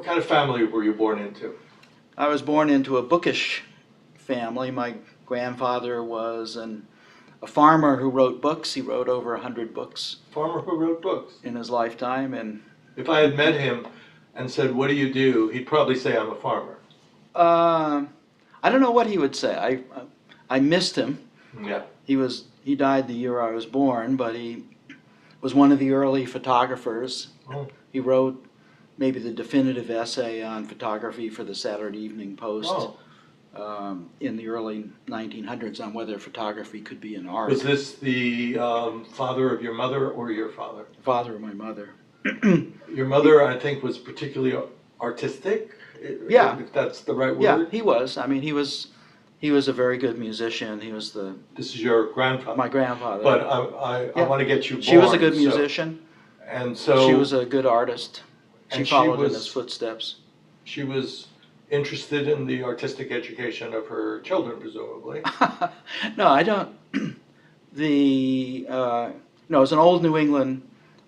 What kind of family were you born into? I was born into a bookish family. My grandfather was a farmer who wrote books. He wrote over 100 books Farmer who wrote books. in his lifetime. And If I had met him and said, "What do you do?" he'd probably say, "I'm a farmer." I don't know what he would say. I missed him. Yeah. He died the year I was born, but he was one of the early photographers. Oh. He wrote maybe the definitive essay on photography for the Saturday Evening Post. Oh. In the early 1900s on whether photography could be an art. Was this the father of your mother or your father? Father of my mother. Your mother, I think, was particularly artistic. Yeah. If that's the right word. Yeah, he was. I mean, he was a very good musician. He was This is your grandfather. my grandfather. But I want to get you born. She was a good musician. And so she was a good artist. She followed in his footsteps. She was interested in the artistic education of her children, presumably. No, I don't. No, it's an old New England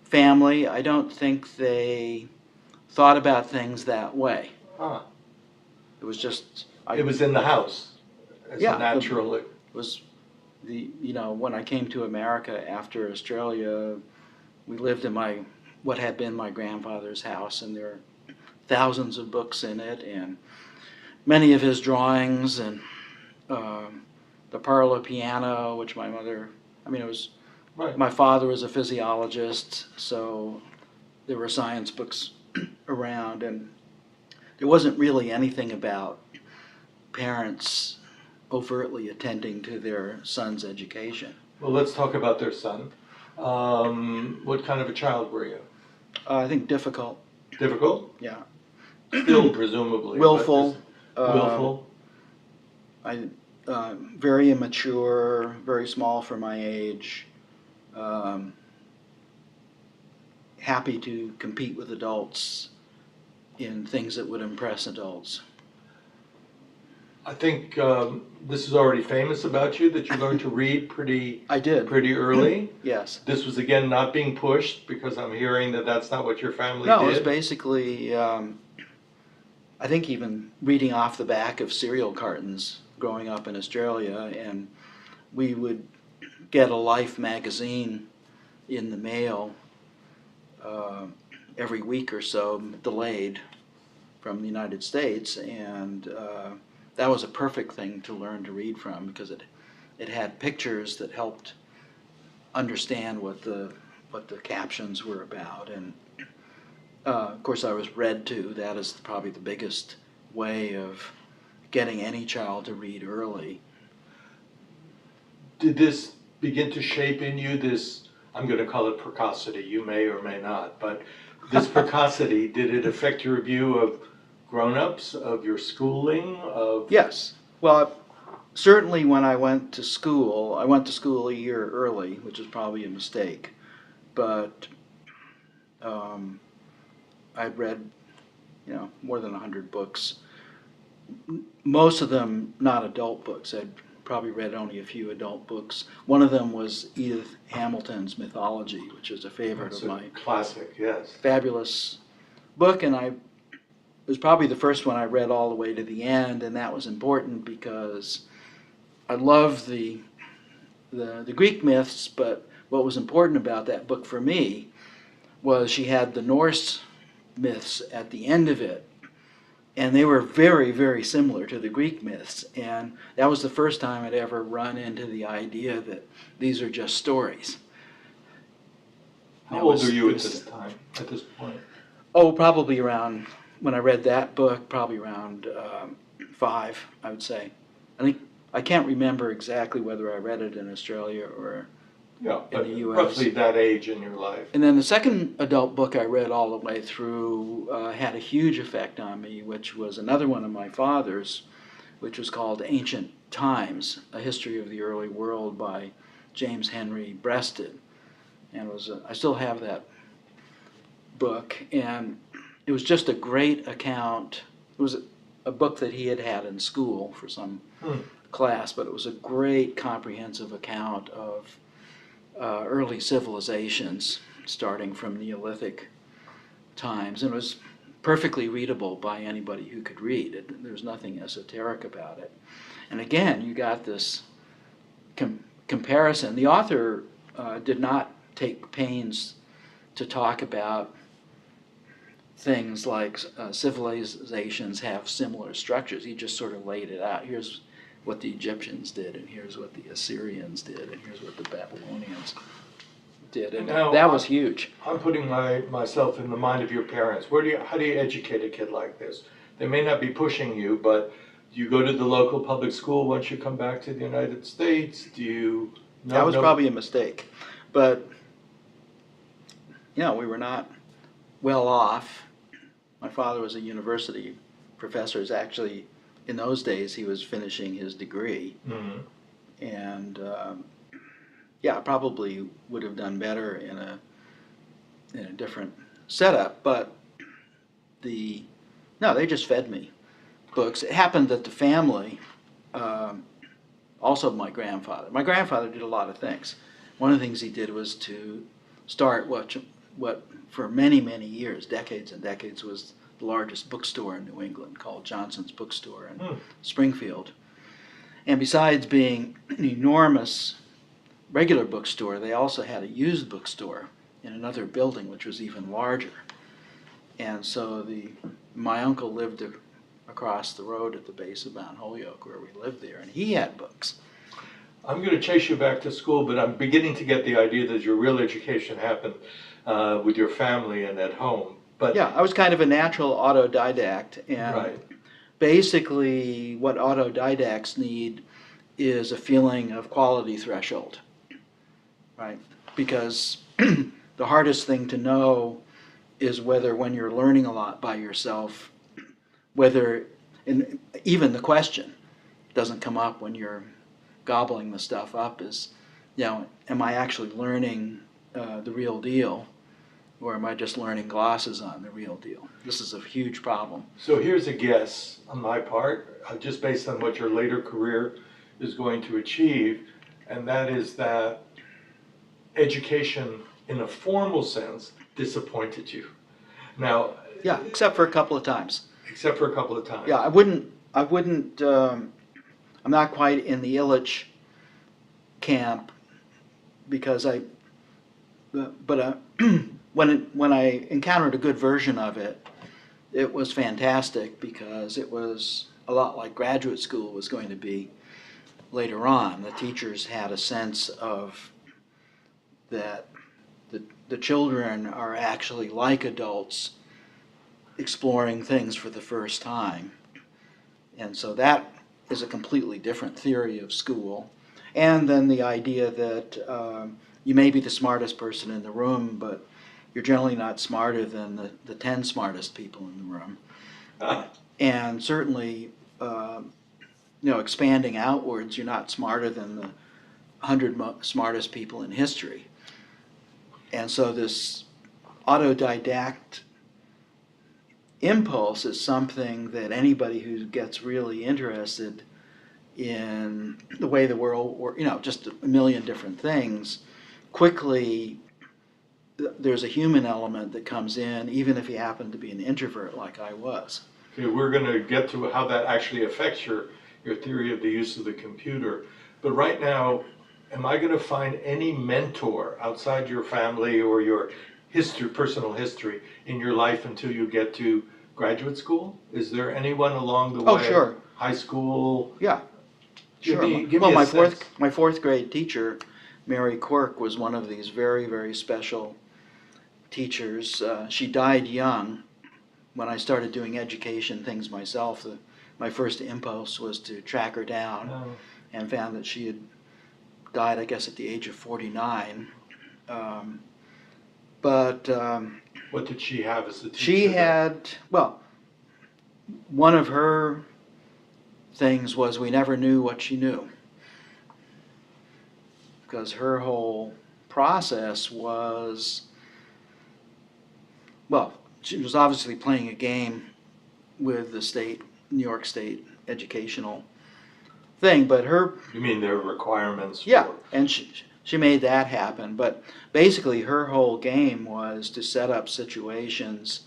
family. I don't think they thought about things that way. Ah. It was just. It was in the house. As Yeah, a natural. It was when I came to America after Australia, we lived in what had been my grandfather's house, and there are thousands of books in it, and many of his drawings, and the parlor piano, which my mother, it was, Right. my father was a physiologist, so there were science books around, and there wasn't really anything about parents overtly attending to their son's education. Well, let's talk about their son. What kind of a child were you? I think difficult. Difficult? Yeah. Still, presumably. Willful. Willful. Very immature, very small for my age. Happy to compete with adults in things that would impress adults. I think this is already famous about you, that you learned to read I did. pretty early. Yes. This was, again, not being pushed, because I'm hearing that that's not what your family No, did. it was basically, I think even reading off the back of cereal cartons growing up in Australia, and we would get a Life magazine in the mail every week or so, delayed from the United States, and that was a perfect thing to learn to read from, because it had pictures that helped understand what the captions were about, and of course I was read to. That is probably the biggest way of getting any child to read early. Did this begin to shape in you this, I'm going to call it precocity, you may or may not, but this precocity, did it affect your view of grown-ups, of your schooling, of... Yes. Well, certainly when I went to school a year early, which is probably a mistake, but I'd read, more than 100 books. Most of them not adult books. I'd probably read only a few adult books. One of them was Edith Hamilton's Mythology, which is a favorite of mine. Classic, yes. Fabulous book, and it was probably the first one I read all the way to the end, and that was important because I love the Greek myths, but what was important about that book for me was she had the Norse myths at the end of it, and they were very, very similar to the Greek myths, and that was the first time I'd ever run into the idea that these are just stories. How old are you at this point? Oh, probably around, when I read that book, probably around 5, I would say. I can't remember exactly whether I read it in Australia or in the U.S. Roughly that age in your life. And then the second adult book I read all the way through had a huge effect on me, which was another one of my father's, which was called Ancient Times, A History of the Early World by James Henry Breasted. And I still have that book, and it was just a great account. It was a book that he had had in school for some class, but it was a great comprehensive account of early civilizations starting from Neolithic times, and it was perfectly readable by anybody who could read. There's nothing esoteric about it. And again, you got this comparison. The author did not take pains to talk about things like civilizations have similar structures. He just sort of laid it out. Here's what the Egyptians did, and here's what the Assyrians did, and here's what the Babylonians did, and Now, that was huge. I'm putting myself in the mind of your parents. How do you educate a kid like this? They may not be pushing you, but do you go to the local public school once you come back to the United States? Do you? That was probably a mistake, but we were not well off. My father was a university professor. Is actually, in those days, he was finishing his degree, mm-hmm. And I probably would have done better in a different setup. But they just fed me books. It happened that the family, also my grandfather did a lot of things. One of the things he did was to start what for many, many years, decades and decades, was the largest bookstore in New England, called Johnson's Bookstore in Springfield. And besides being an enormous regular bookstore, they also had a used bookstore in another building, which was even larger. And so my uncle lived across the road at the base of Mount Holyoke, where we lived there, and he had books. I'm going to chase you back to school, but I'm beginning to get the idea that your real education happened with your family and at home. But yeah, I was kind of a natural autodidact, and basically what autodidacts need is a feeling of quality threshold, right? Because the hardest thing to know is whether, when you're learning a lot by yourself, and even the question doesn't come up when you're gobbling the stuff up, is, am I actually learning the real deal, or am I just learning glosses on the real deal? This is a huge problem. So here's a guess on my part, just based on what your later career is going to achieve, and that is that education, in a formal sense, disappointed you. Now, yeah, except for a couple of times. Except for a couple of times. Yeah, I wouldn't. I'm not quite in the Illich camp, because when I encountered a good version of it, it was fantastic, because it was a lot like graduate school was going to be later on. The teachers had a sense of that the children are actually like adults exploring things for the first time. And so that is a completely different theory of school. And then the idea that you may be the smartest person in the room, but you're generally not smarter than the 10 smartest people in the room. And certainly, expanding outwards, you're not smarter than the 100 smartest people in history. And so this autodidact impulse is something that anybody who gets really interested in the way the world, or just a million different things, quickly there's a human element that comes in, even if you happen to be an introvert like I was. Okay, we're going to get to how that actually affects your theory of the use of the computer. But right now, am I going to find any mentor outside your family or your personal history in your life until you get to graduate school? Is there anyone along the way? Oh, sure. High school? Yeah. Give Sure. me Well, a my fourth grade teacher, Mary Quirk, was one of these very, very special teachers. She died young. When I started doing education things myself, my first impulse was to track her down, and found that she had died, I guess, at the age of 49. What did she have as a teacher? She had, one of her things was we never knew what she knew, because her whole process was, she was obviously playing a game with the New York State educational thing, but her... You mean their requirements? Yeah, and she made that happen, but basically her whole game was to set up situations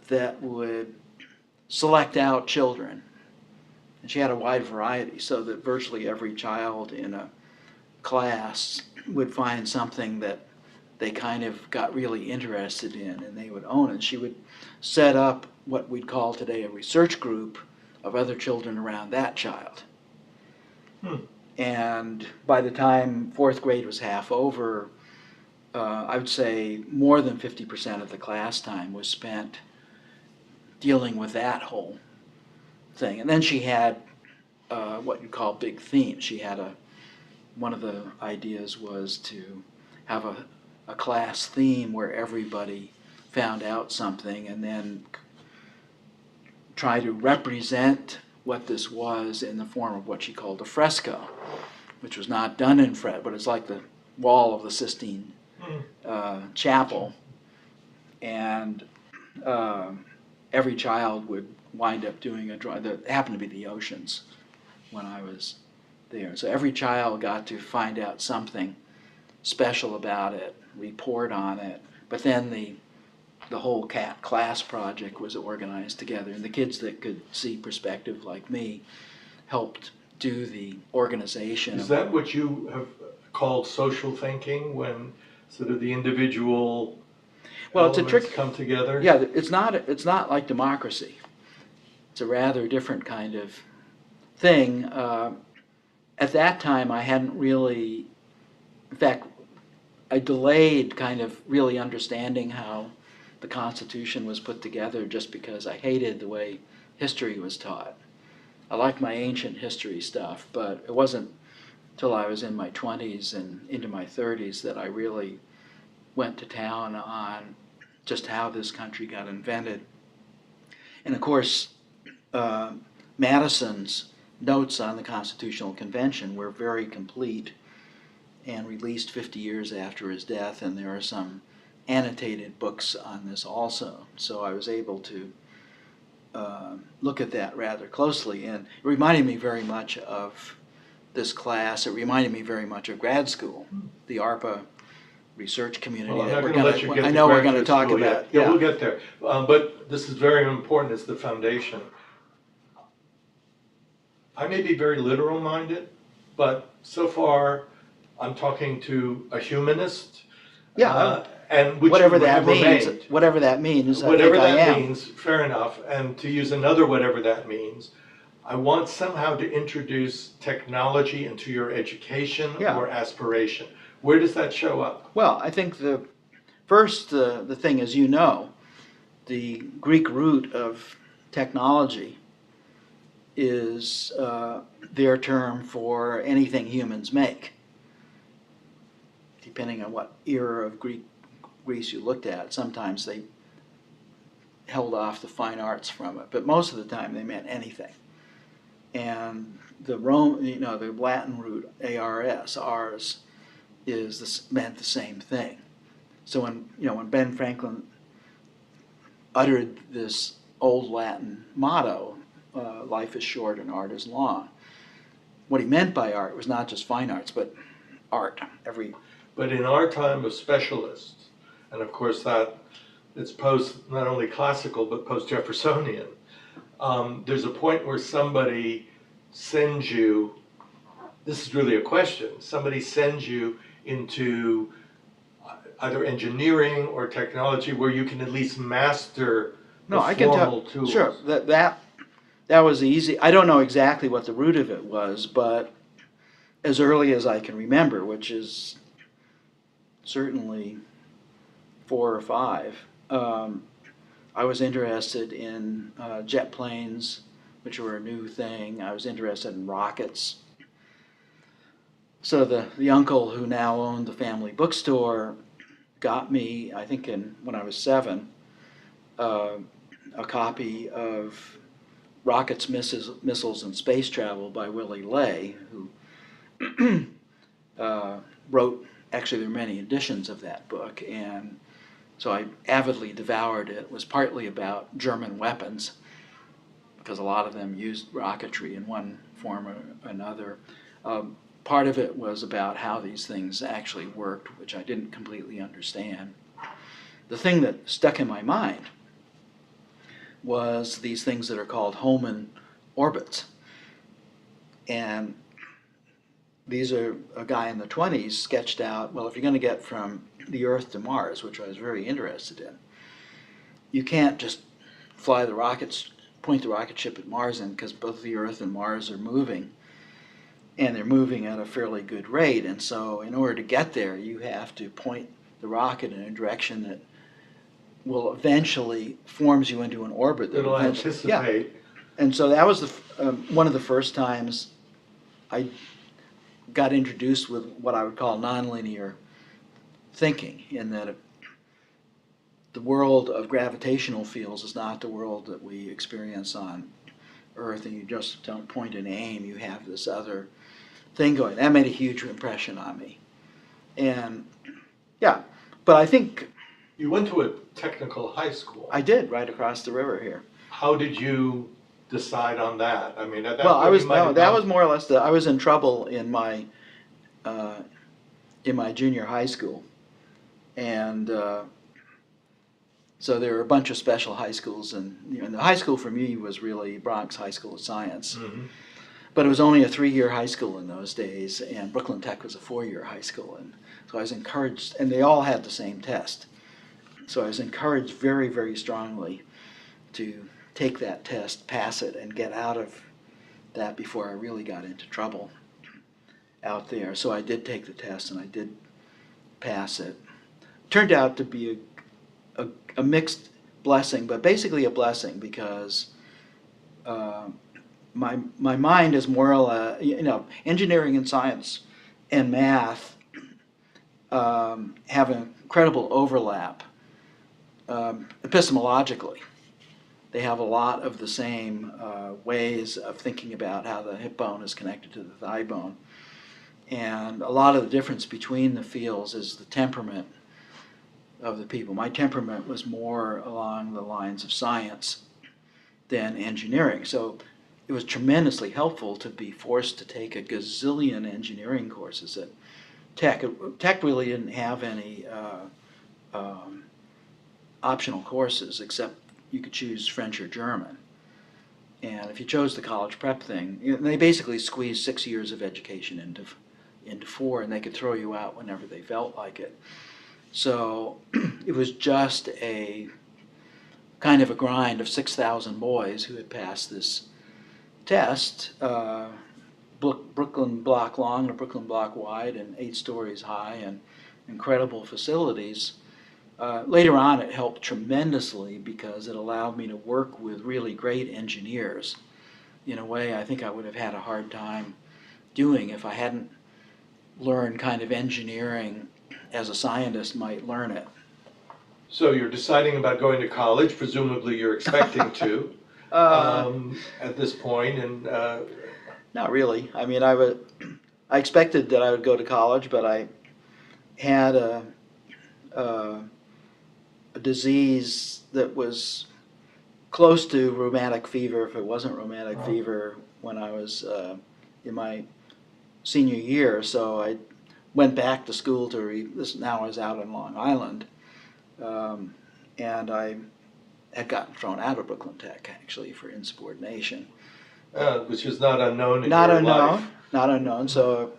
that would select out children. And she had a wide variety, so that virtually every child in a class would find something that they kind of got really interested in and they would own it. She would set up what we'd call today a research group of other children around that child. And by the time fourth grade was half over, I would say more than 50% of the class time was spent dealing with that whole thing. And then she had what you call big themes. She had one of the ideas was to have a class theme where everybody found out something and then try to represent what this was in the form of what she called a fresco, which was not done in fresco, but it's like the wall of the Sistine Chapel. And every child would wind up doing a drawing that happened to be the oceans when I was there. So every child got to find out something special about it, report on it, but then the whole class project was organized together, and the kids that could see perspective like me helped do the organization. Is that what you have called social thinking, when sort of the individual elements come together? Yeah, it's not like democracy. It's a rather different kind of thing. At that time, I hadn't really, in fact, I delayed kind of really understanding how the Constitution was put together just because I hated the way history was taught. I liked my ancient history stuff, but it wasn't till I was in my 20s and into my 30s that I really went to town on just how this country got invented. And of course, Madison's notes on the Constitutional Convention were very complete and released 50 years after his death, and there are some annotated books on this also. So I was able to look at that rather closely, and it reminded me very much of this class. It reminded me very much of grad school, the ARPA research community. Well, that we're going to talk about. Yeah, we'll get there. But this is very important as the foundation. I may be very literal minded, but so far I'm talking to a humanist. Yeah. And which whatever you that have means. remained. Whatever that means. Whatever I that am. means, fair enough. And to use another whatever that means, I want somehow to introduce technology into your education or aspiration. Where does that show up? Well, I think the thing is, you know, the Greek root of technology is their term for anything humans make. Depending on what era of Greece you looked at, sometimes they held off the fine arts from it, but most of the time they meant anything. And the Latin root ars, ars, meant the same thing. So when Ben Franklin uttered this old Latin motto, life is short and art is long, what he meant by art was not just fine arts, but art. But in our time of specialists, and of course that it's post not only classical but post-Jeffersonian, there's a point where somebody sends you, this is really a question, somebody sends you into either engineering or technology where you can at least master formal tools. Sure, that was easy. I don't know exactly what the root of it was, but as early as I can remember, which is certainly 4 or 5, I was interested in jet planes, which were a new thing. I was interested in rockets. So the uncle who now owned the family bookstore got me, I think when I was 7, a copy of Rockets, Missiles, and Space Travel by Willy Ley, who wrote, actually there are many editions of that book, and so I avidly devoured it. It was partly about German weapons, because a lot of them used rocketry in one form or another. Part of it was about how these things actually worked, which I didn't completely understand. The thing that stuck in my mind was these things that are called Hohmann orbits. And these are a guy in the 20s sketched out, well, if you're going to get from the Earth to Mars, which I was very interested in, you can't just fly the rockets, point the rocket ship at Mars in, because both the Earth and Mars are moving, and they're moving at a fairly good rate. And so in order to get there, you have to point the rocket in a direction that will eventually forms you into an orbit. That It'll eventually, anticipate. yeah. And so that was one of the first times I got introduced with what I would call nonlinear thinking, in that the world of gravitational fields is not the world that we experience on Earth, and you just don't point and aim. You have this other thing going. That made a huge impression on me. And yeah, but I think You went to a technical high school. I did, right across the river here. How did you decide on that? I mean, at that Well, point I was you might have that gone- was more or less I was in trouble in my junior high school, and so there were a bunch of special high schools, and the high school for me was really Bronx High School of Science, Mhm. but it was only a 3-year high school in those days, and Brooklyn Tech was a 4-year high school, and so I was encouraged, and they all had the same test, so I was encouraged very, very strongly to take that test, pass it, and get out of that before I really got into trouble out there. So I did take the test, and I did pass it. Turned out to be a mixed blessing, but basically a blessing, because my mind is more or less, engineering and science and math have an incredible overlap epistemologically. They have a lot of the same ways of thinking about how the hip bone is connected to the thigh bone. And a lot of the difference between the fields is the temperament of the people. My temperament was more along the lines of science than engineering. So it was tremendously helpful to be forced to take a gazillion engineering courses at Tech. Tech really didn't have any optional courses, except you could choose French or German. And if you chose the college prep thing, they basically squeezed 6 years of education into 4, and they could throw you out whenever they felt like it. So it was just a kind of a grind of 6,000 boys who had passed this test, Brooklyn block long and Brooklyn block wide and 8 stories high, and incredible facilities. Later on, it helped tremendously because it allowed me to work with really great engineers in a way I think I would have had a hard time doing if I hadn't learned kind of engineering as a scientist might learn it. So you're deciding about going to college, presumably you're expecting to at this point, and Not really. I mean, I expected that I would go to college, but I had a disease that was close to rheumatic fever, if it wasn't rheumatic fever, when I was in my senior year. So I went back to school now I was out in Long Island, and I had gotten thrown out of Brooklyn Tech, actually, for insubordination. which is not unknown in Not your unknown, life. not unknown. So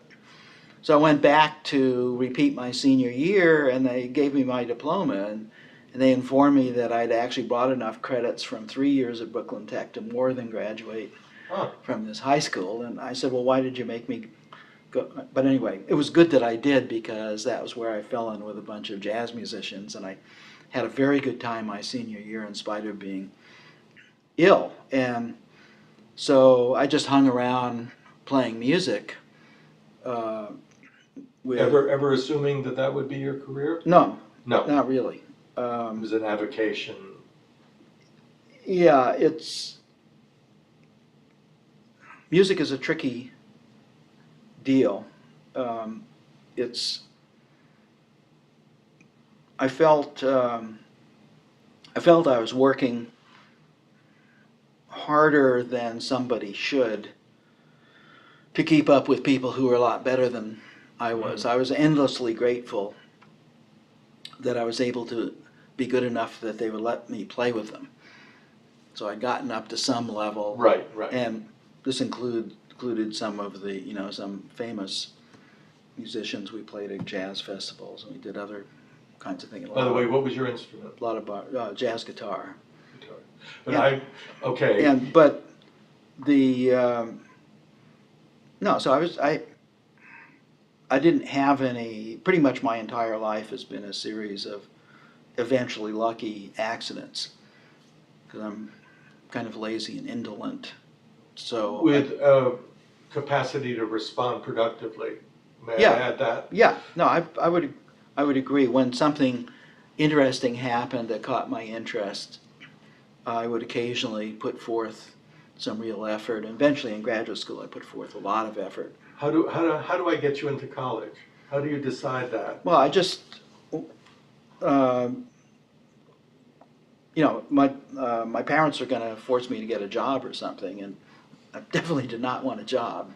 I went back to repeat my senior year, and they gave me my diploma, and they informed me that I'd actually brought enough credits from 3 years at Brooklyn Tech to more than graduate Huh. from this high school. And I said, well, why did you make me go? But anyway, it was good that I did, because that was where I fell in with a bunch of jazz musicians, and I had a very good time my senior year in spite of being ill. And so I just hung around playing music. Ever assuming that would be your career? No, No, not really. it was an avocation. Yeah, music is a tricky deal. I felt I was working harder than somebody should to keep up with people who were a lot better than I was. I was endlessly grateful that I was able to be good enough that they would let me play with them. So I'd gotten up to some level. Right, right. And this included some of the, some famous musicians. We played at jazz festivals, and we did other kinds of things. By the way, what was your instrument? A lot of jazz guitar. Guitar. But okay. But the no, so I didn't have any. Pretty much my entire life has been a series of eventually lucky accidents, because I'm kind of lazy and indolent. So with capacity to respond productively. May Yeah. I add that? yeah, no, I would agree. When something interesting happened that caught my interest, I would occasionally put forth some real effort. And eventually in graduate school, I put forth a lot of effort. How do I get you into college? How do you decide that? Well, I just, my parents are going to force me to get a job or something, and I definitely did not want a job.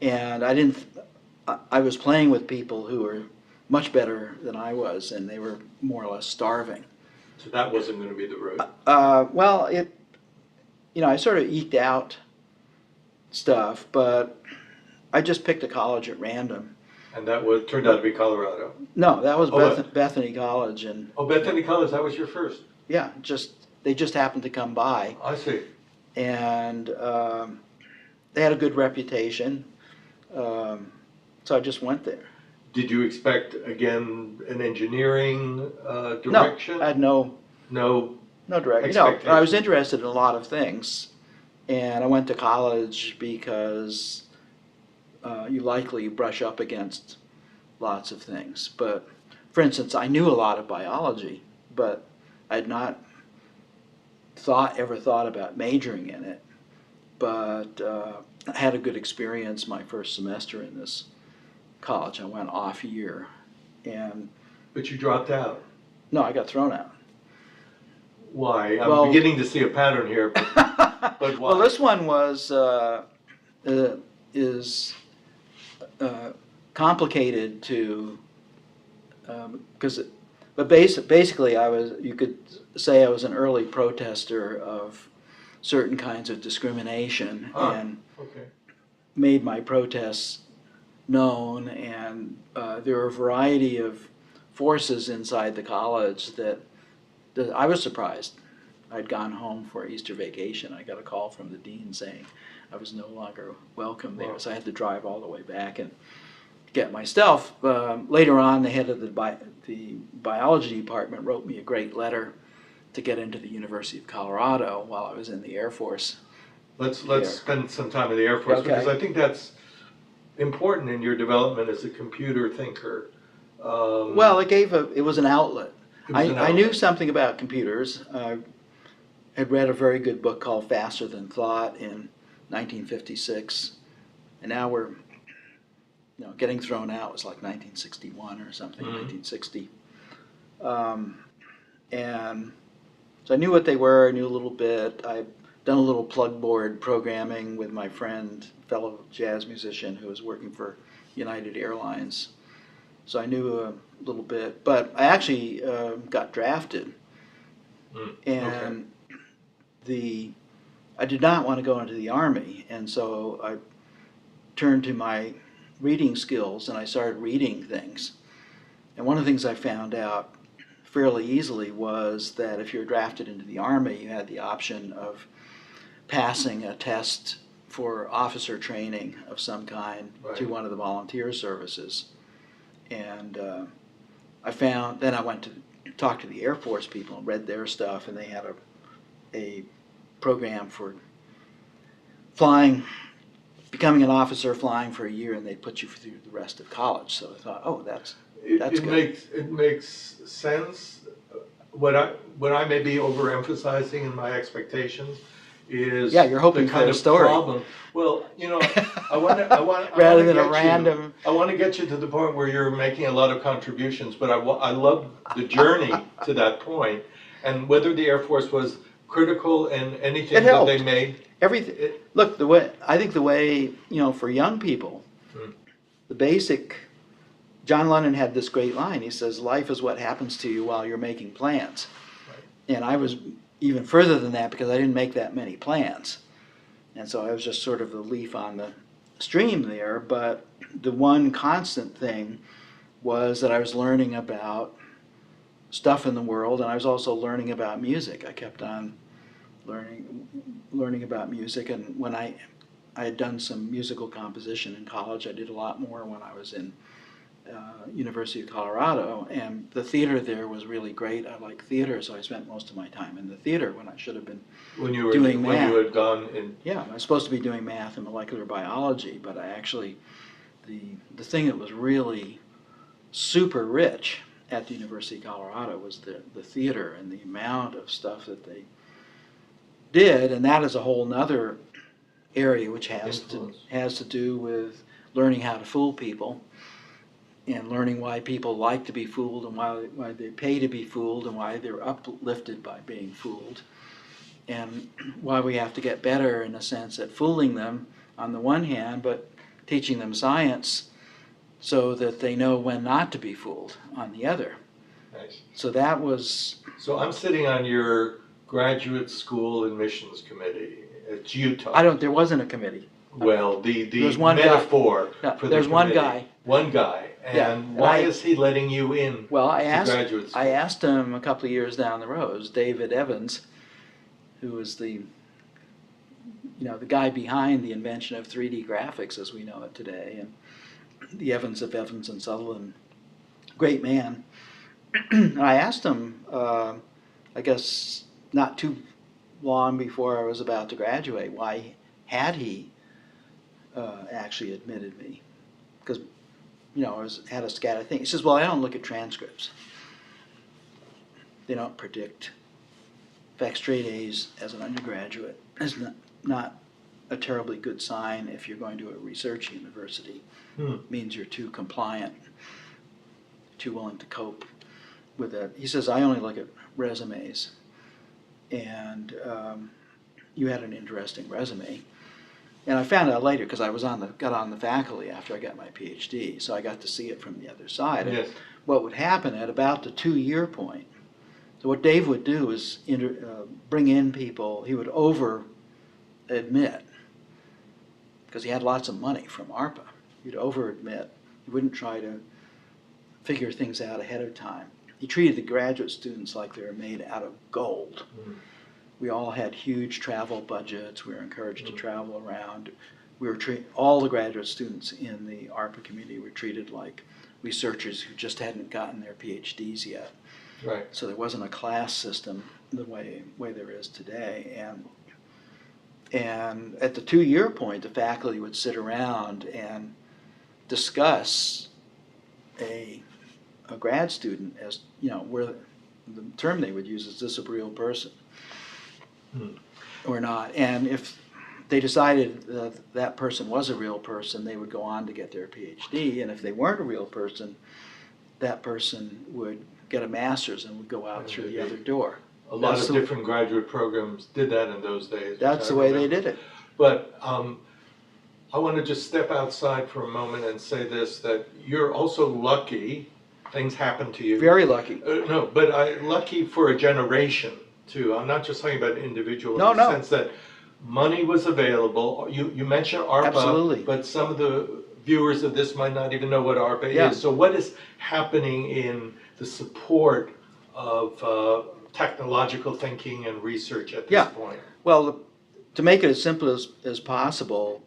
And I was playing with people who were much better than I was, and they were more or less starving. So that wasn't going to be the route. Well, I sort of eked out stuff, but I just picked a college at random. And that turned out to be Colorado. No, that was Oh, Bethany College, and Oh, Bethany College, that was your first. yeah, they just happened to come by, I see. and they had a good reputation, so I just went there. Did you expect, again, an engineering direction? No, I had no direction. I was interested in a lot of things, and I went to college because you likely brush up against lots of things. But, for instance, I knew a lot of biology, but I had not ever thought about majoring in it. But I had a good experience my first semester in this college. I went off year, and But you dropped out. no, I got thrown out. Why? I'm Well- beginning to see a pattern here, but why? Well, this one was complicated to but basically you could say I was an early protester of certain kinds of discrimination and Okay. made my protests known, and there were a variety of forces inside the college that I was surprised. I'd gone home for Easter vacation. I got a call from the dean saying I was no longer welcome there, so I had to drive all the way back and get my stuff. Later on, the head of the biology department wrote me a great letter to get into the University of Colorado while I was in the Air Force. Let's spend some time in the Air Force, Okay. because I think that's important in your development as a computer thinker. Well, it was an outlet. It was an I knew outlet. something about computers. I had read a very good book called Faster Than Thought in 1956, and now we're getting thrown out was like 1961 or something, 1960. And so I knew what they were, I knew a little bit. I'd done a little plug board programming with my friend, fellow jazz musician who was working for United Airlines. So I knew a little bit, but I actually got drafted. And I did not want to go into the Army, and so I turned to my reading skills and I started reading things. And one of the things I found out fairly easily was that if you're drafted into the Army, you had the option of passing a test for officer training of some kind to one of the volunteer services. And then I went to talk to the Air Force people and read their stuff, and they had a program for becoming an officer, flying for a year, and they'd put you through the rest of college. So I thought, oh, that's good. It makes sense. What I may be overemphasizing in my expectations is you're hoping the for kind a of story. Problem. Well, I want Rather than a random. I want to get you to the point where you're making a lot of contributions, but I love the journey to that point, and whether the Air Force was critical in anything that they made. Everything. Look, I think the way for young people, the basic. John Lennon had this great line. He says, "Life is what happens to you while you're making plans." Right. And I was even further than that because I didn't make that many plans. And so I was just sort of the leaf on the stream there. But the one constant thing was that I was learning about stuff in the world, and I was also learning about music. I kept on learning about music, and when I had done some musical composition in college, I did a lot more when I was in University of Colorado, and the theater there was really great. I like theater, so I spent most of my time in the theater when I should have been When you were doing when math. you had gone in. Yeah, I was supposed to be doing math and molecular biology, but I actually, the thing that was really super rich at the University of Colorado was the theater and the amount of stuff that they did, and that is a whole nother area which has to do with learning how to fool people and learning why people like to be fooled and why they pay to be fooled and why they're uplifted by being fooled, and why we have to get better in a sense at fooling them on the one hand, but teaching them science so that they know when not to be fooled on the other. Nice. So that was... So I'm sitting on your graduate school admissions committee. It's Utah. There wasn't a committee. Well, the There's one metaphor guy. for the There's one committee. guy. One guy. And Yeah, why is he letting you in Well, I to graduate school? asked him a couple of years down the road. It was David Evans, who was the guy behind the invention of 3D graphics as we know it today, and the Evans of Evans and Sutherland, great man. I asked him, I guess not too long before I was about to graduate, why had he actually admitted me? Because, I had a scatter thing. He says, well, I don't look at transcripts. They don't predict. In fact, straight A's as an undergraduate is not a terribly good sign if you're going to a research university. It means you're too compliant, too willing to cope with it. He says, I only look at resumes. And you had an interesting resume. And I found out later because I got on the faculty after I got my PhD, so I got to see it from the other side. Yes. And what would happen at about the 2-year point, so what Dave would do is bring in people, he would over-admit, because he had lots of money from ARPA. He'd over-admit. He wouldn't try to figure things out ahead of time. He treated the graduate students like they were made out of gold. We all had huge travel budgets. We were encouraged to travel around. We were all the graduate students in the ARPA community were treated like researchers who just hadn't gotten their PhDs yet. Right. So there wasn't a class system the way there is today. And at the 2-year point, the faculty would sit around and discuss a grad student as, where the term they would use is this a real person or not. And if they decided that that person was a real person, they would go on to get their PhD. And if they weren't a real person, that person would get a master's and would go out through the other door. A lot of different graduate programs did that in those days. That's the way they did it. But I want to just step outside for a moment and say this, that you're also lucky. Things happen to you. Very lucky. No, but lucky for a generation, too. I'm not just talking about individual in the sense that money was available. You mentioned ARPA, Absolutely. But some of the viewers of this might not even know what ARPA is. So what is happening in the support of technological thinking and research at this point? Well, to make it as simple as possible,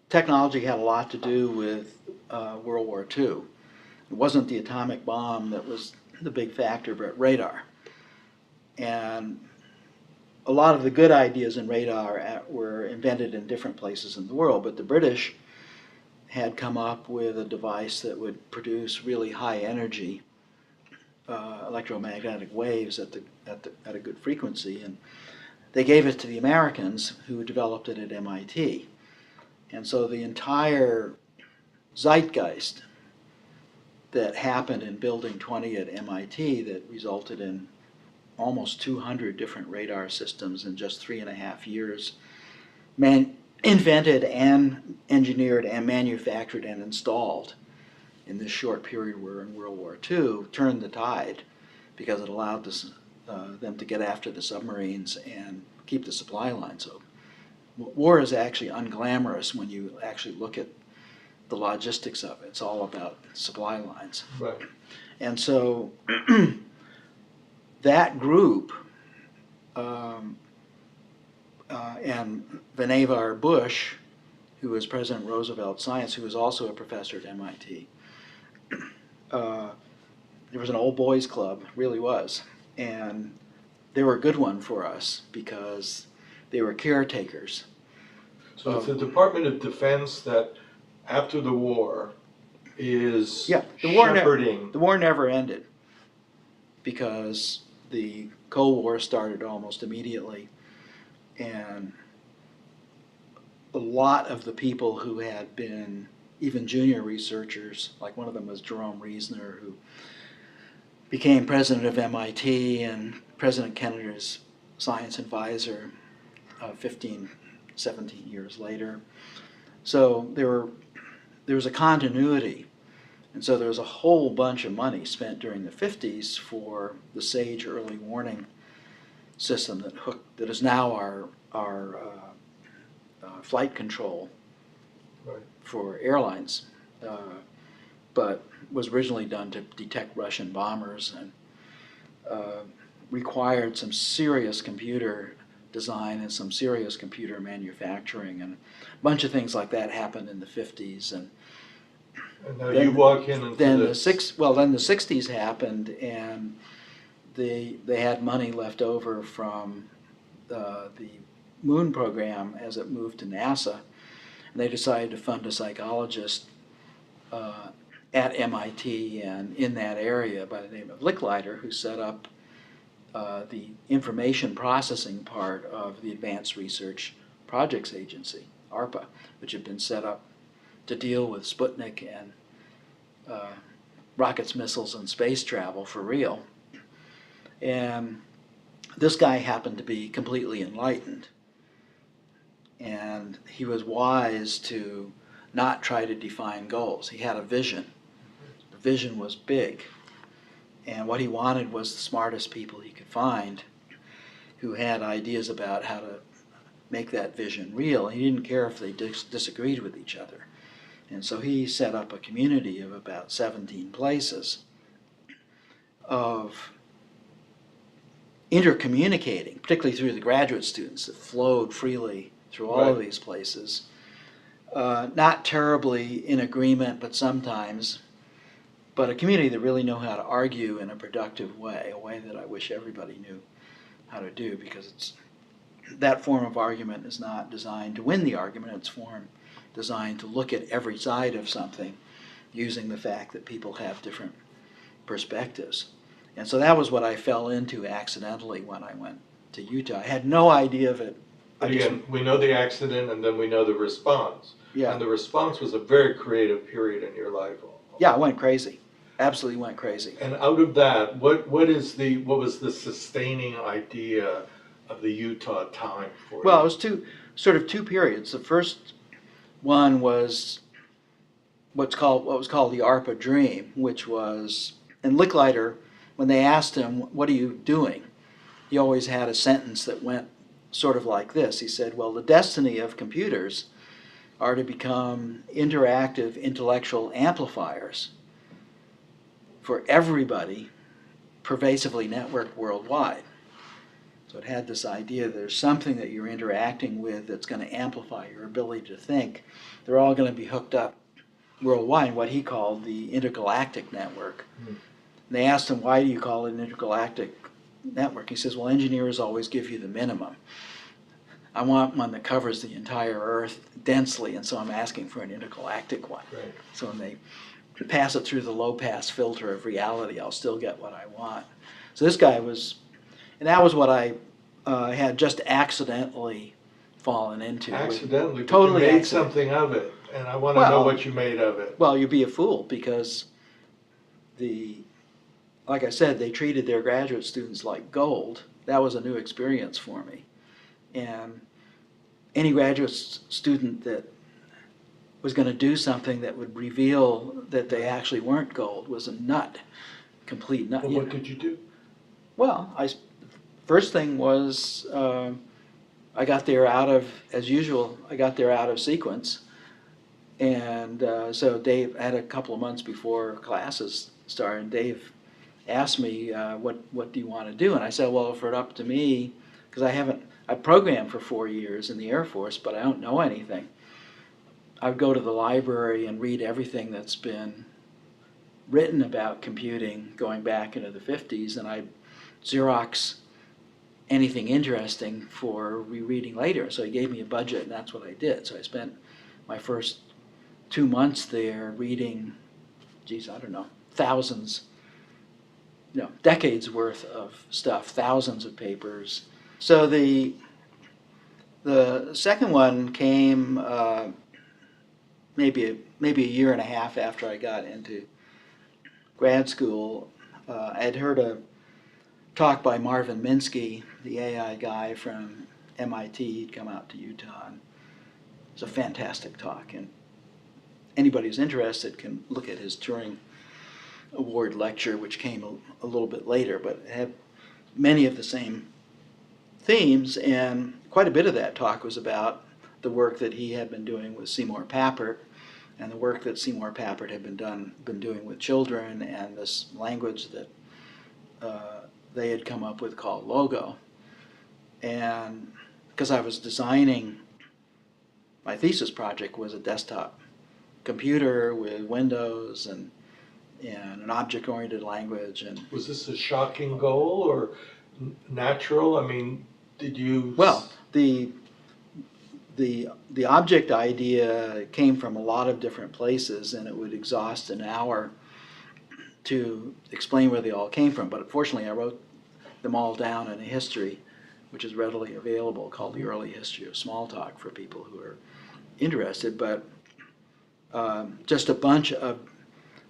technology had a lot to do with World War II. It wasn't the atomic bomb that was the big factor, but radar. And a lot of the good ideas in radar were invented in different places in the world, but the British had come up with a device that would produce really high energy electromagnetic waves at a good frequency, and they gave it to the Americans, who developed it at MIT. And so the entire zeitgeist that happened in Building 20 at MIT that resulted in almost 200 different radar systems in just 3.5 years, invented and engineered and manufactured and installed in this short period we're in World War II, turned the tide because it allowed them to get after the submarines and keep the supply lines open. War is actually unglamorous when you actually look at the logistics of it. It's all about supply lines. Right. And so that group and Vannevar Bush, who was President Roosevelt Science, who was also a professor at MIT, there was an old boys club, really was, and they were a good one for us because they were caretakers. So it's the Department of Defense that, after the war, is shepherding. The war never ended because the Cold War started almost immediately, and a lot of the people who had been even junior researchers, like one of them was Jerome Reasoner, who became president of MIT and President Kennedy's science advisor 15, 17 years later. So there was a continuity. And so there was a whole bunch of money spent during the 50s for the SAGE early warning system that is now our flight control for airlines, but was originally done to detect Russian bombers and required some serious computer design and some serious computer manufacturing, and a bunch of things like that happened in the 50s. And now you walk in and then the 60s happened, and they had money left over from the moon program as it moved to NASA, and they decided to fund a psychologist at MIT and in that area by the name of Licklider, who set up the information processing part of the Advanced Research Projects Agency, ARPA, which had been set up to deal with Sputnik and rockets, missiles, and space travel for real. And this guy happened to be completely enlightened, and he was wise to not try to define goals. He had a vision. The vision was big, and what he wanted was the smartest people he could find who had ideas about how to make that vision real. He didn't care if they disagreed with each other. And so he set up a community of about 17 places of intercommunicating, particularly through the graduate students that flowed freely through all of these places. Not terribly in agreement, but sometimes, but a community that really knew how to argue in a productive way, a way that I wish everybody knew how to do, because that form of argument is not designed to win the argument, it's designed to look at every side of something using the fact that people have different perspectives. And so that was what I fell into accidentally when I went to Utah. I had no idea of it. Again, we know the accident and then we know the response. Yeah. And the response was a very creative period in your life. Yeah, I went crazy. Absolutely went crazy. And out of that, what was the sustaining idea of the Utah time for you? Well, it was two periods. The first one was what was called the ARPA dream, which was, and Licklider, when they asked him, "What are you doing?" he always had a sentence that went sort of like this. He said, "Well, the destiny of computers are to become interactive intellectual amplifiers for everybody pervasively networked worldwide." So it had this idea that there's something that you're interacting with that's going to amplify your ability to think. They're all going to be hooked up worldwide, what he called the intergalactic network. Mm-hmm. And they asked him, "Why do you call it an intergalactic network?" He says, "Well, engineers always give you the minimum. I want one that covers the entire Earth densely, and so I'm asking for an intergalactic one." Right. So when they pass it through the low-pass filter of reality, I'll still get what I want. So this guy was, and that was what I had just accidentally fallen into. Accidentally, but totally you made accident. something of it, and I want to know what you made of it. Well, you'd be a fool, because like I said, they treated their graduate students like gold. That was a new experience for me. And any graduate student that was going to do something that would reveal that they actually weren't gold was a nut, complete nut. Well, what did you do? Well, first thing was I got there as usual, I got there out of sequence. And so Dave, had a couple of months before classes started, and Dave asked me, what do you want to do? And I said, well, if it were up to me, because I programmed for 4 years in the Air Force, but I don't know anything. I would go to the library and read everything that's been written about computing going back into the 50s, and I'd Xerox anything interesting for rereading later. So he gave me a budget, and that's what I did. So I spent my first 2 months there reading, geez, I don't know, thousands, decades worth of stuff, thousands of papers. So the second one came maybe a year and a half after I got into grad school. I'd heard a talk by Marvin Minsky, the AI guy from MIT. He'd come out to Utah. And it was a fantastic talk, and anybody who's interested can look at his Turing Award lecture, which came a little bit later, but it had many of the same themes, and quite a bit of that talk was about the work that he had been doing with Seymour Papert, and the work that Seymour Papert had been doing with children, and this language that they had come up with called Logo. And because I was designing, my thesis project was a desktop computer with Windows and an object-oriented language. And was this a shocking goal or natural? I mean, did you? Well, the object idea came from a lot of different places, and it would exhaust an hour to explain where they all came from. But fortunately, I wrote them all down in a history, which is readily available, called The Early History of Smalltalk, for people who are interested. But just a bunch of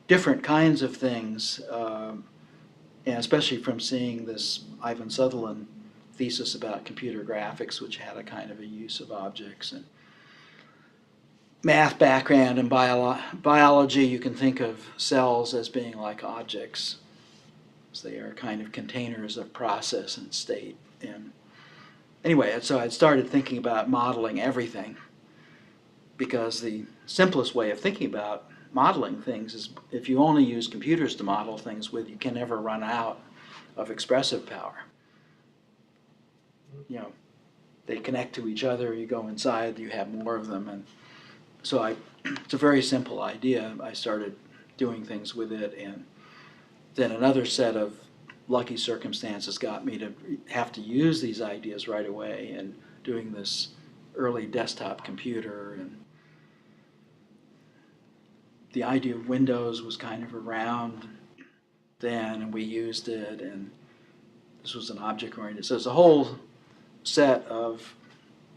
different kinds of things, and especially from seeing this Ivan Sutherland thesis about computer graphics, which had a kind of a use of objects, and math background and biology. You can think of cells as being like objects. So they are kind of containers of process and state. And anyway, so I'd started thinking about modeling everything, because the simplest way of thinking about modeling things is if you only use computers to model things with, you can never run out of expressive power. They connect to each other, you go inside, you have more of them. And so it's a very simple idea. I started doing things with it, and then another set of lucky circumstances got me to have to use these ideas right away, and doing this early desktop computer. And the idea of Windows was kind of around then, and we used it, and this was an object-oriented. So it's a whole set of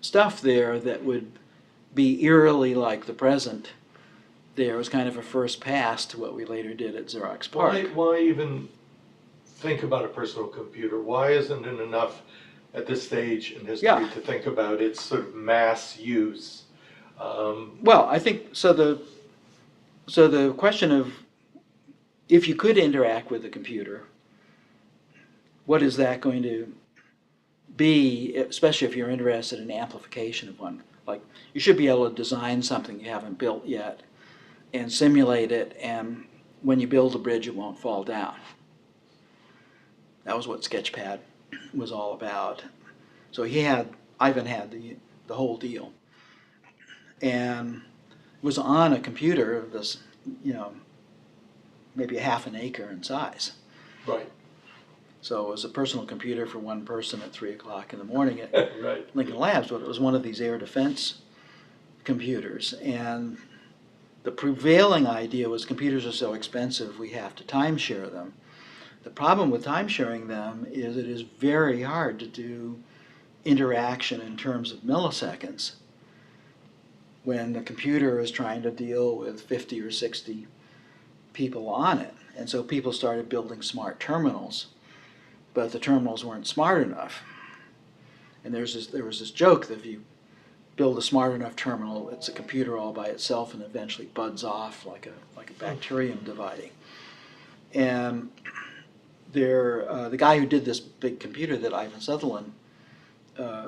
stuff there that would be eerily like the present. There was kind of a first pass to what we later did at Xerox PARC. Why even think about a personal computer? Why isn't it enough at this stage in history to think about its sort of mass use? Well, I think so. The question of if you could interact with the computer, what is that going to be, especially if you're interested in amplification of one? Like, you should be able to design something you haven't built yet and simulate it, and when you build a bridge, it won't fall down. That was what Sketchpad was all about. So Ivan had the whole deal. And it was on a computer of this, maybe a half an acre in size. Right. So it was a personal computer for one person at 3 o'clock in the morning at Right. Lincoln Labs, but it was one of these air defense computers. And the prevailing idea was computers are so expensive, we have to timeshare them. The problem with timesharing them is it is very hard to do interaction in terms of milliseconds when the computer is trying to deal with 50 or 60 people on it. And so people started building smart terminals, but the terminals weren't smart enough. And there was this joke that if you build a smart enough terminal, it's a computer all by itself and eventually buds off like a bacterium dividing. And the guy who did this big computer that Ivan Sutherland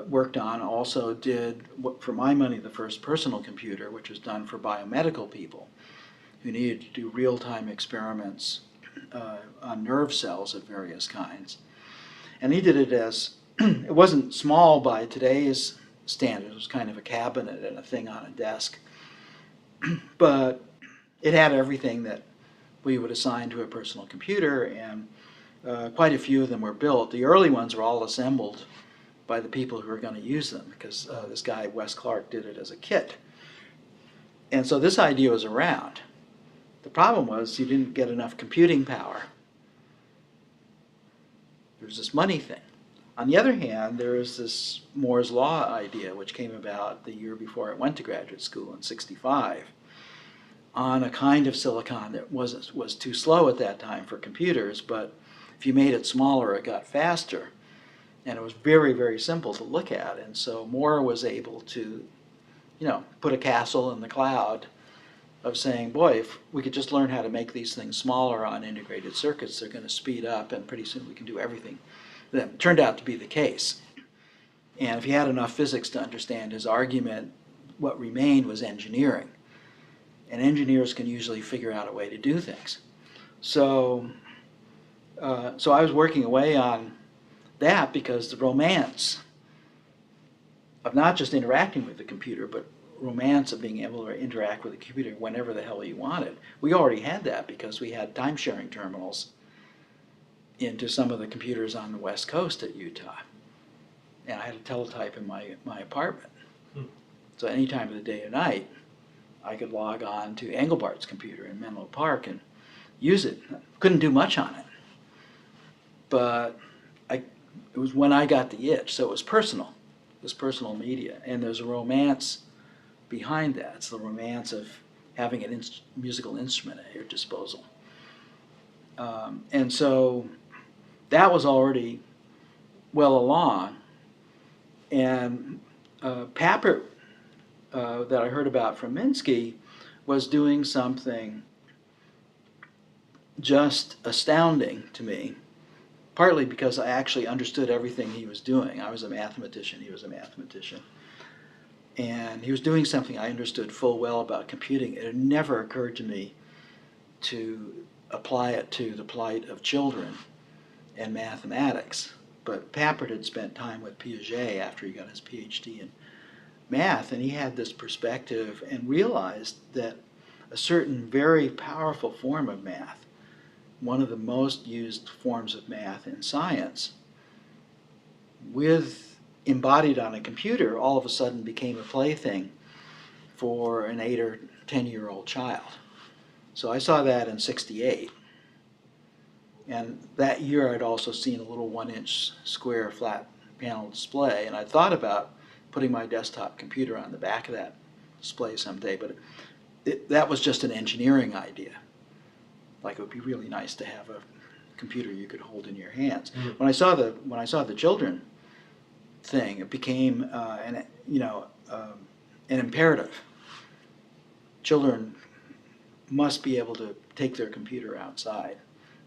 worked on also did, for my money, the first personal computer, which was done for biomedical people who needed to do real-time experiments on nerve cells of various kinds. And he did it as, it wasn't small by today's standards, it was kind of a cabinet and a thing on a desk, but it had everything that we would assign to a personal computer, and quite a few of them were built. The early ones were all assembled by the people who were going to use them, because this guy, Wes Clark, did it as a kit. And so this idea was around. The problem was you didn't get enough computing power. There's this money thing. On the other hand, there is this Moore's Law idea, which came about the year before I went to graduate school in '65, on a kind of silicon that was too slow at that time for computers, but if you made it smaller, it got faster. And it was very, very simple to look at. And so Moore was able to, put a castle in the cloud of saying, boy, if we could just learn how to make these things smaller on integrated circuits, they're going to speed up, and pretty soon we can do everything. That turned out to be the case. And if he had enough physics to understand his argument, what remained was engineering. And engineers can usually figure out a way to do things. So I was working away on that because the romance of not just interacting with the computer, but romance of being able to interact with the computer whenever the hell you wanted. We already had that because we had time-sharing terminals into some of the computers on the West Coast at Utah. And I had a teletype in my apartment. So any time of the day or night, I could log on to Engelbart's computer in Menlo Park and use it. Couldn't do much on it. But it was when I got the itch, so it was personal. It was personal media. And there's a romance behind that. It's the romance of having a musical instrument at your disposal. And so that was already well along. And Papert, that I heard about from Minsky, was doing something just astounding to me, partly because I actually understood everything he was doing. I was a mathematician, he was a mathematician. And he was doing something I understood full well about computing. It had never occurred to me to apply it to the plight of children and mathematics. But Papert had spent time with Piaget after he got his PhD in math, and he had this perspective and realized that a certain very powerful form of math, one of the most used forms of math in science, embodied on a computer, all of a sudden became a plaything for an 8 or 10-year-old child. So I saw that in '68. And that year I'd also seen a little 1-inch square flat panel display, and I thought about putting my desktop computer on the back of that display someday, but that was just an engineering idea. Like, it would be really nice to have a computer you could hold in your hands. When I saw the children thing, it became an imperative. Children must be able to take their computer outside.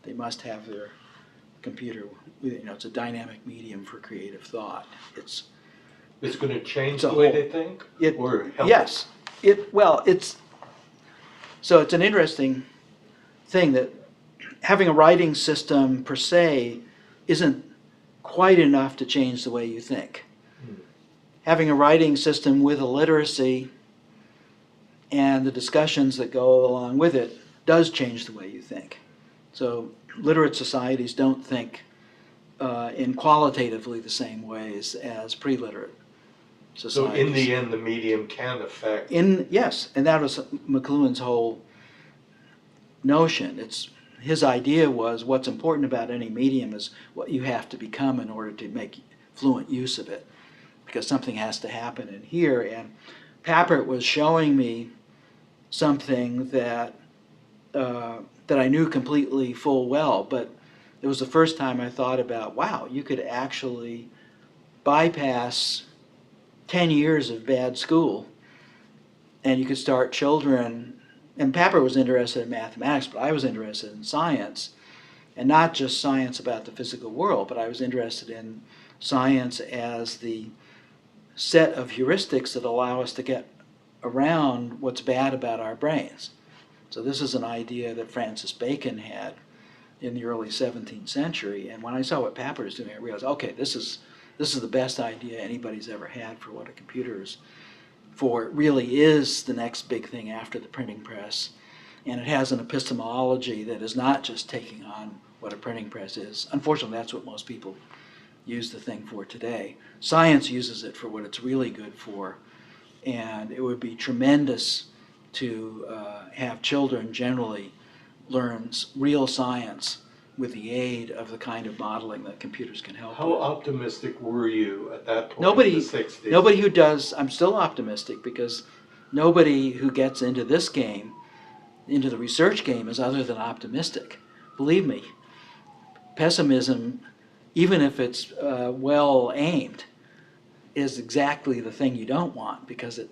They must have their computer. It's a dynamic medium for creative thought. It's going to change the way they think, or help? Yes. So it's an interesting thing that having a writing system per se isn't quite enough to change the way you think. Having a writing system with a literacy and the discussions that go along with it does change the way you think. So literate societies don't think in qualitatively the same ways as pre-literate societies. So in the end, the medium can affect. Yes, and that was McLuhan's whole notion. His idea was what's important about any medium is what you have to become in order to make fluent use of it, because something has to happen in here. And Papert was showing me something that I knew completely full well, but it was the first time I thought about, wow, you could actually bypass 10 years of bad school, and you could start children. And Papert was interested in mathematics, but I was interested in science. And not just science about the physical world, but I was interested in science as the set of heuristics that allow us to get around what's bad about our brains. So this is an idea that Francis Bacon had in the early 17th century, and when I saw what Papert was doing, I realized, okay, this is the best idea anybody's ever had for what a computer is for. It really is the next big thing after the printing press, and it has an epistemology that is not just taking on what a printing press is. Unfortunately, that's what most people use the thing for today. Science uses it for what it's really good for, and it would be tremendous to have children generally learn real science with the aid of the kind of modeling that computers can help How with. optimistic were you at that point Nobody, in the 60s? nobody who does, I'm still optimistic, because nobody who gets into this game, into the research game, is other than optimistic. Believe me, pessimism, even if it's well aimed, is exactly the thing you don't want, because it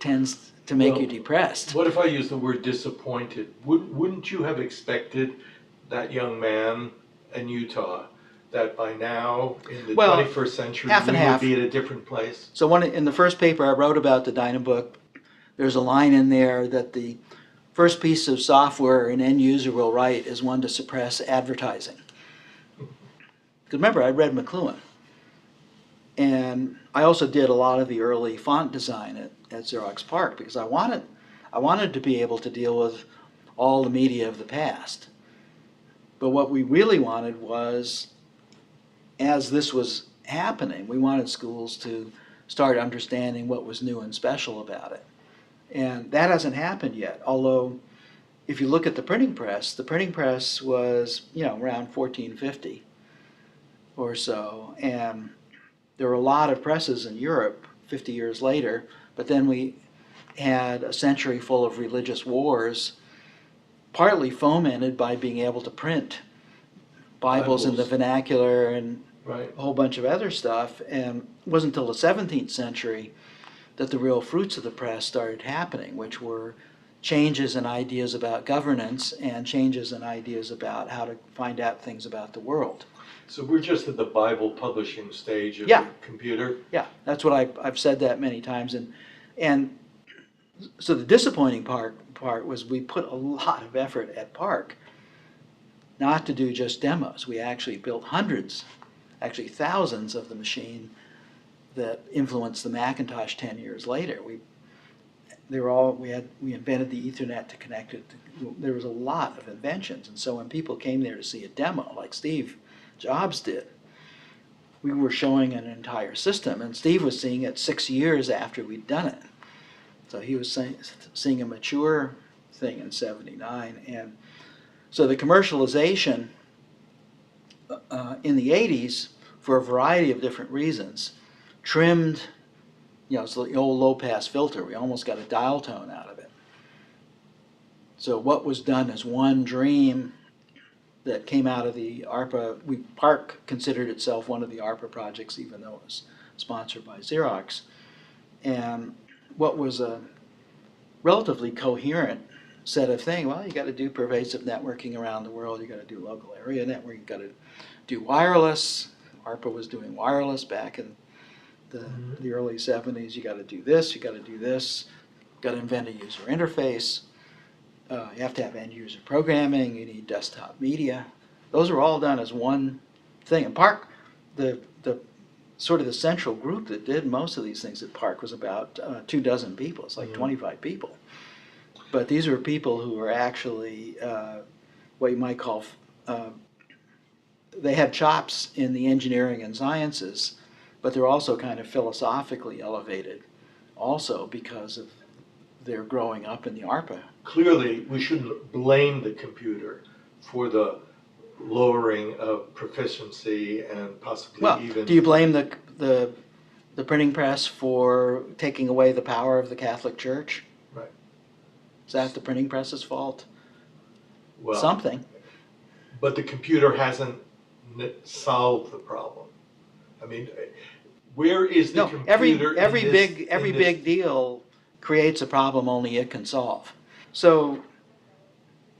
tends to make you depressed. What if I use the word disappointed? Wouldn't you have expected that young man in Utah that by now, in the 21st century, half and we would half. be at a different place? So in the first paper I wrote about the Dynabook, there's a line in there that the first piece of software an end user will write is one to suppress advertising. Because remember, I read McLuhan. And I also did a lot of the early font design at Xerox PARC, because I wanted to be able to deal with all the media of the past. But what we really wanted was, as this was happening, we wanted schools to start understanding what was new and special about it. And that hasn't happened yet, although if you look at the printing press was, around 1450 or so, and there were a lot of presses in Europe 50 years later, but then we had a century full of religious wars, partly fomented by being able to print Bibles in the vernacular and Right. a whole bunch of other stuff. And it wasn't until the 17th century that the real fruits of the press started happening, which were changes in ideas about governance and changes in ideas about how to find out things about the world. So we're just at the Bible publishing stage of Yeah. the computer? Yeah, that's what I've said that many times. And so the disappointing part was we put a lot of effort at PARC not to do just demos. We actually built hundreds, actually thousands of the machine that influenced the Macintosh 10 years later. We invented the Ethernet to connect it. There was a lot of inventions, and so when people came there to see a demo, like Steve Jobs did, we were showing an entire system, and Steve was seeing it 6 years after we'd done it. So he was seeing a mature thing in '79, and so the commercialization in the '80s, for a variety of different reasons, trimmed, it's the old low-pass filter. We almost got a dial tone out of it. So what was done as one dream that came out of the ARPA, PARC considered itself one of the ARPA projects, even though it was sponsored by Xerox. And what was a relatively coherent set of things, well, you got to do pervasive networking around the world, you got to do local area network, you got to do wireless. ARPA was doing wireless back in the early 70s. You got to do this, you got to do this, you got to invent a user interface. You have to have end user programming, you need desktop media. Those are all done as one thing. And PARC, the sort of the central group that did most of these things at PARC was about 24 people. It's like 25 people. But these were people who were actually what you might call, they had chops in the engineering and sciences, but they're also kind of philosophically elevated also because of their growing up in the ARPA. Clearly, we shouldn't blame the computer for the lowering of proficiency and possibly even... Do you blame the printing press for taking away the power of the Catholic Church? Right. Is that the printing press's fault? Well, something. But the computer hasn't solved the problem. I mean, where is the computer? Every big deal creates a problem only it can solve. So,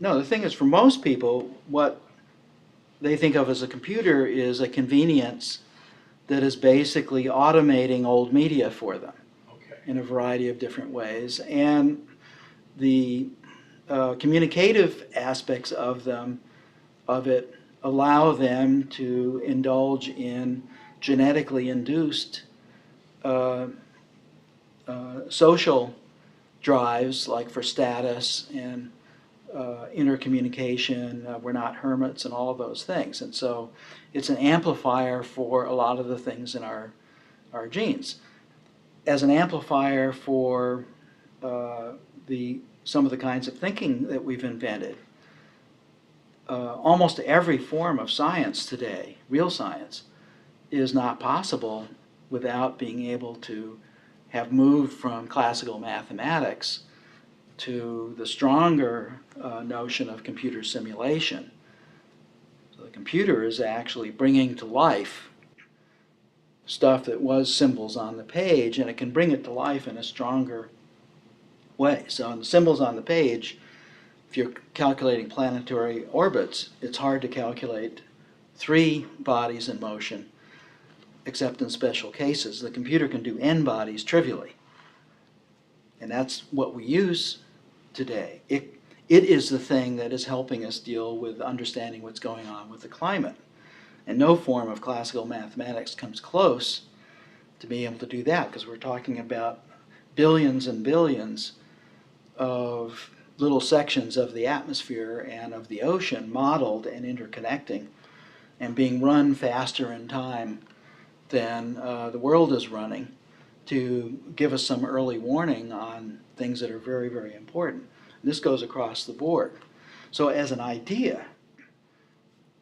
no, the thing is, for most people, what they think of as a computer is a convenience that is basically automating old media for them in a variety of different ways. And the communicative aspects of it allow them to indulge in genetically induced social drives, like for status and intercommunication, we're not hermits, and all of those things. And so it's an amplifier for a lot of the things in our genes. As an amplifier for some of the kinds of thinking that we've invented. Almost every form of science today, real science, is not possible without being able to have moved from classical mathematics to the stronger notion of computer simulation. So the computer is actually bringing to life stuff that was symbols on the page, and it can bring it to life in a stronger way. So in the symbols on the page, if you're calculating planetary orbits, it's hard to calculate 3 bodies in motion, except in special cases. The computer can do n bodies trivially. And that's what we use today. It is the thing that is helping us deal with understanding what's going on with the climate. And no form of classical mathematics comes close to being able to do that, because we're talking about billions and billions of little sections of the atmosphere and of the ocean modeled and interconnecting and being run faster in time than the world is running, to give us some early warning on things that are very, very important. This goes across the board. So as an idea,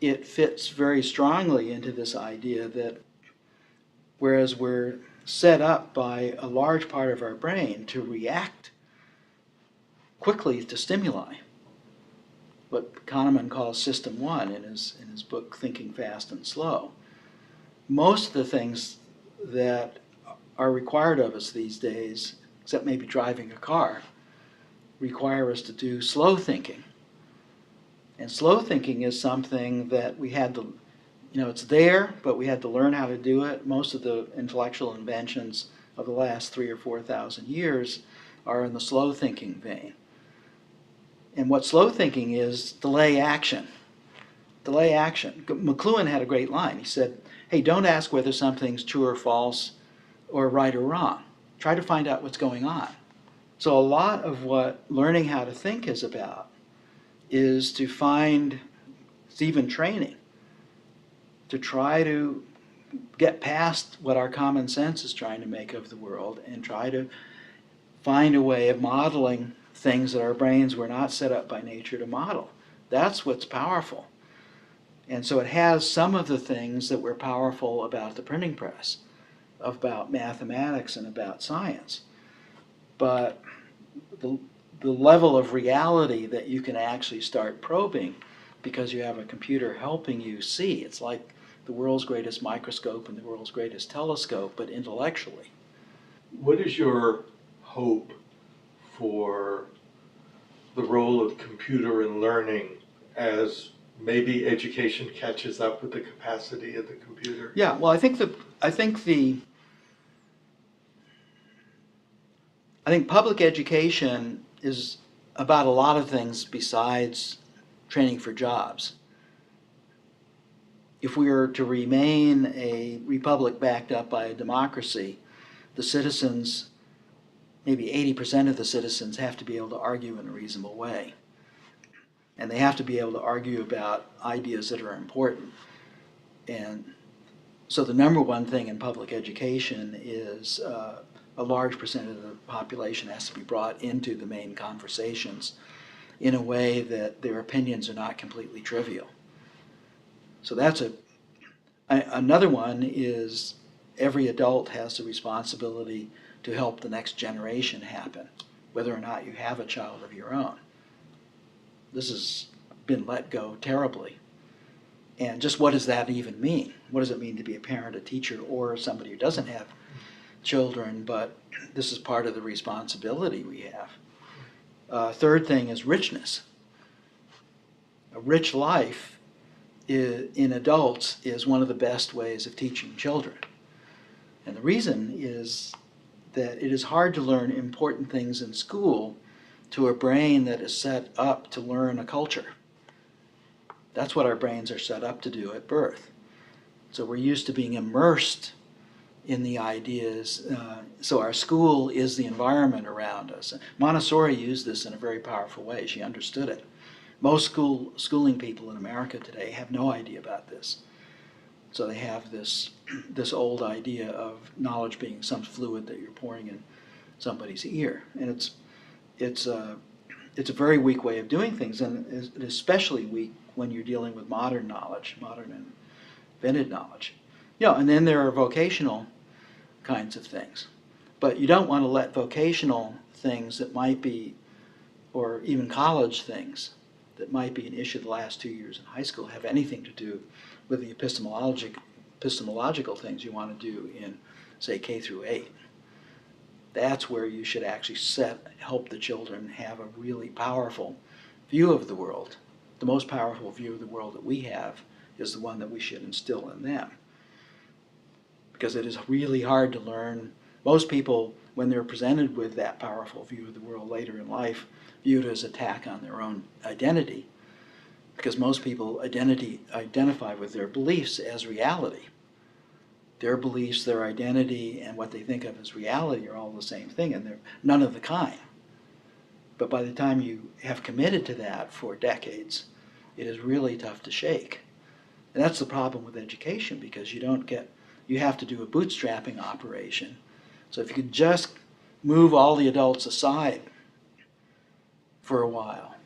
it fits very strongly into this idea that whereas we're set up by a large part of our brain to react quickly to stimuli, what Kahneman calls System 1 in his book Thinking Fast and Slow, most of the things that are required of us these days, except maybe driving a car, require us to do slow thinking. And slow thinking is something that we had to, it's there, but we had to learn how to do it. Most of the intellectual inventions of the last 3,000 or 4,000 years are in the slow thinking vein. And what slow thinking is, delay action. Delay action. McLuhan had a great line. He said, hey, don't ask whether something's true or false or right or wrong. Try to find out what's going on. So a lot of what learning how to think is about is to find, it's even training, to try to get past what our common sense is trying to make of the world and try to find a way of modeling things that our brains were not set up by nature to model. That's what's powerful. And so it has some of the things that were powerful about the printing press, about mathematics and about science. But the level of reality that you can actually start probing because you have a computer helping you see, it's like the world's greatest microscope and the world's greatest telescope, but intellectually. What is your hope for the role of computer in learning as maybe education catches up with the capacity of the computer? Yeah, well, I think public education is about a lot of things besides training for jobs. If we are to remain a republic backed up by a democracy, the citizens, maybe 80% of the citizens, have to be able to argue in a reasonable way. And they have to be able to argue about ideas that are important. And so the number one thing in public education is a large percent of the population has to be brought into the main conversations in a way that their opinions are not completely trivial. So that's another one is every adult has the responsibility to help the next generation happen, whether or not you have a child of your own. This has been let go terribly. And just what does that even mean? What does it mean to be a parent, a teacher, or somebody who doesn't have children, but this is part of the responsibility we have. Third thing is richness. A rich life in adults is one of the best ways of teaching children. And the reason is that it is hard to learn important things in school to a brain that is set up to learn a culture. That's what our brains are set up to do at birth. So we're used to being immersed in the ideas. So our school is the environment around us. Montessori used this in a very powerful way. She understood it. Most schooling people in America today have no idea about this. So they have this old idea of knowledge being some fluid that you're pouring in somebody's ear, and it's a very weak way of doing things, and it's especially weak when you're dealing with modern knowledge, modern and invented knowledge. And then there are vocational kinds of things, but you don't want to let vocational things that might be, or even college things that might be an issue the last 2 years in high school, have anything to do with the epistemological things you want to do in, say, K through 8. That's where you should actually help the children have a really powerful view of the world. The most powerful view of the world that we have is the one that we should instill in them. Because it is really hard to learn. Most people, when they're presented with that powerful view of the world later in life, view it as an attack on their own identity. Because most people identify with their beliefs as reality. Their beliefs, their identity, and what they think of as reality are all the same thing, and they're none of the kind. But by the time you have committed to that for decades, it is really tough to shake. And that's the problem with education, because you have to do a bootstrapping operation. So if you could just move all the adults aside for a while,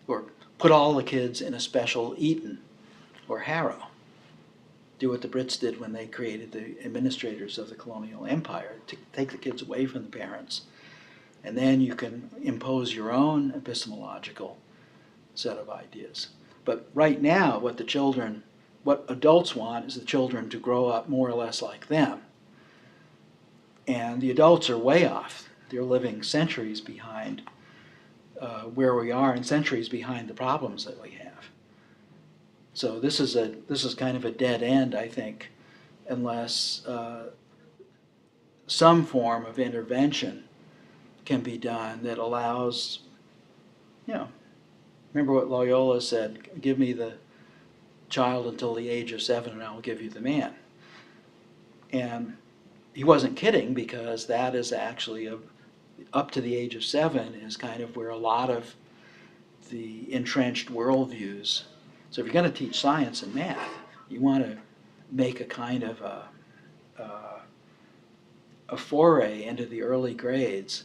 or put all the kids in a special Eton or Harrow, do what the Brits did when they created the administrators of the colonial empire, to take the kids away from the parents. And then you can impose your own epistemological set of ideas. But right now, what adults want is the children to grow up more or less like them. And the adults are way off. They're living centuries behind where we are, and centuries behind the problems that we have. So this is kind of a dead end, I think, unless some form of intervention can be done that allows, remember what Loyola said, give me the child until the age of 7 and I'll give you the man. And he wasn't kidding, because that is actually up to the age of 7 is kind of where a lot of the entrenched worldviews. So if you're going to teach science and math, you want to make a kind of a foray into the early grades.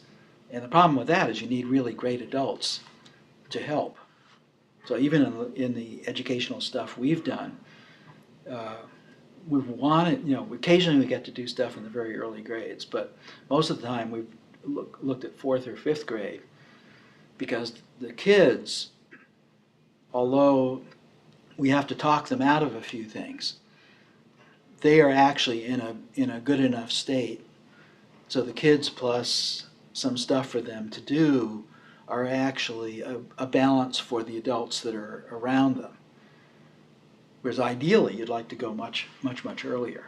And the problem with that is you need really great adults to help. So even in the educational stuff we've done, we've wanted, occasionally we get to do stuff in the very early grades, but most of the time we've looked at 4th or 5th grade, because the kids, although we have to talk them out of a few things, they are actually in a good enough state. So the kids plus some stuff for them to do are actually a balance for the adults that are around them. Whereas ideally, you'd like to go much, much, much earlier.